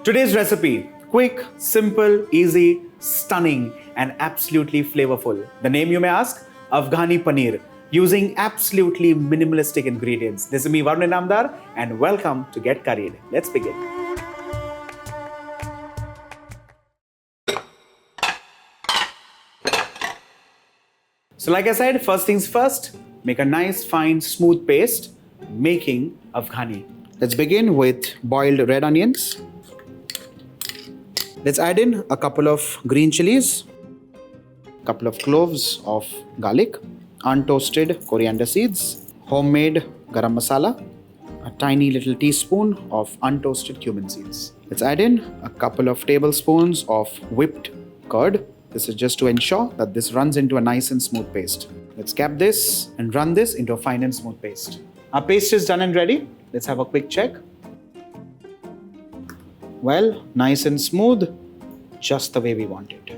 Today's recipe, quick, simple, easy, stunning, and absolutely flavorful. The name you may ask, Afghani Paneer, using absolutely minimalistic ingredients. This is me, Varun Inamdar, and welcome to Get Curried. Let's begin. So like I said, first things first, make a nice, fine, smooth paste, making Afghani. Let's begin with boiled red onions. Let's add in a couple of green chilies, a couple of cloves of garlic, untoasted coriander seeds, homemade garam masala, a tiny little teaspoon of untoasted cumin seeds. Let's add in a couple of tablespoons of whipped curd. This is just to ensure that this runs into a nice and smooth paste. Let's cap this and run this into a fine and smooth paste. Our paste is done and ready. Let's have a quick check. Well, nice and smooth, just the way we want it.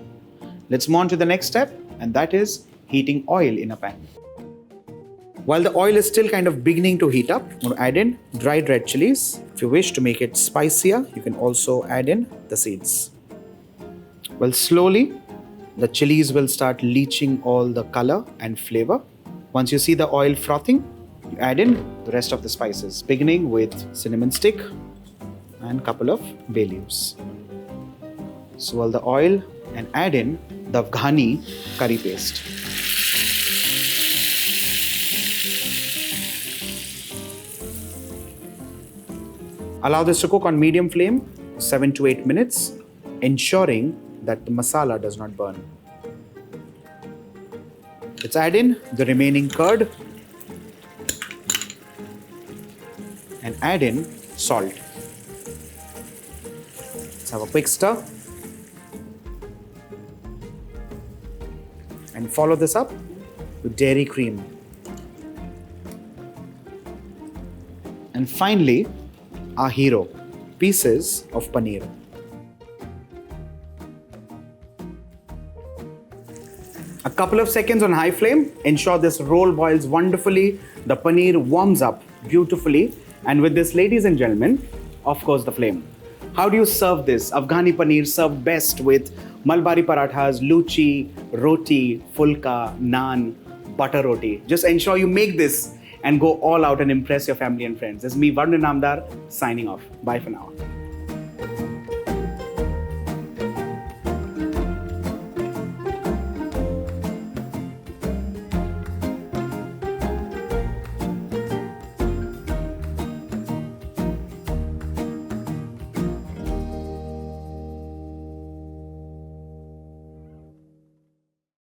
Let's move on to the next step, and that is heating oil in a pan. While the oil is still kind of beginning to heat up, I'm going to add in dried red chilies. If you wish to make it spicier, you can also add in the seeds. Well, slowly, the chilies will start leaching all the color and flavor. Once you see the oil frothing, you add in the rest of the spices, beginning with cinnamon stick and a couple of bay leaves. Swirl the oil and add in the Afghani curry paste. Allow this to cook on medium flame for 7 to 8 minutes, ensuring that the masala does not burn. Let's add in the remaining curd and add in salt. Let's have a quick stir and follow this up with dairy cream. And finally, our hero, pieces of paneer. A couple of seconds on high flame, ensure this roll boils wonderfully, the paneer warms up beautifully, and with this, ladies and gentlemen, of course, the flame. How do you serve this? Afghani paneer served best with Malabari parathas, luchi, roti, Phulka, naan, butter roti. Just ensure you make this and go all out and impress your family and friends. This is me, Varun Inamdar, signing off. Bye for now.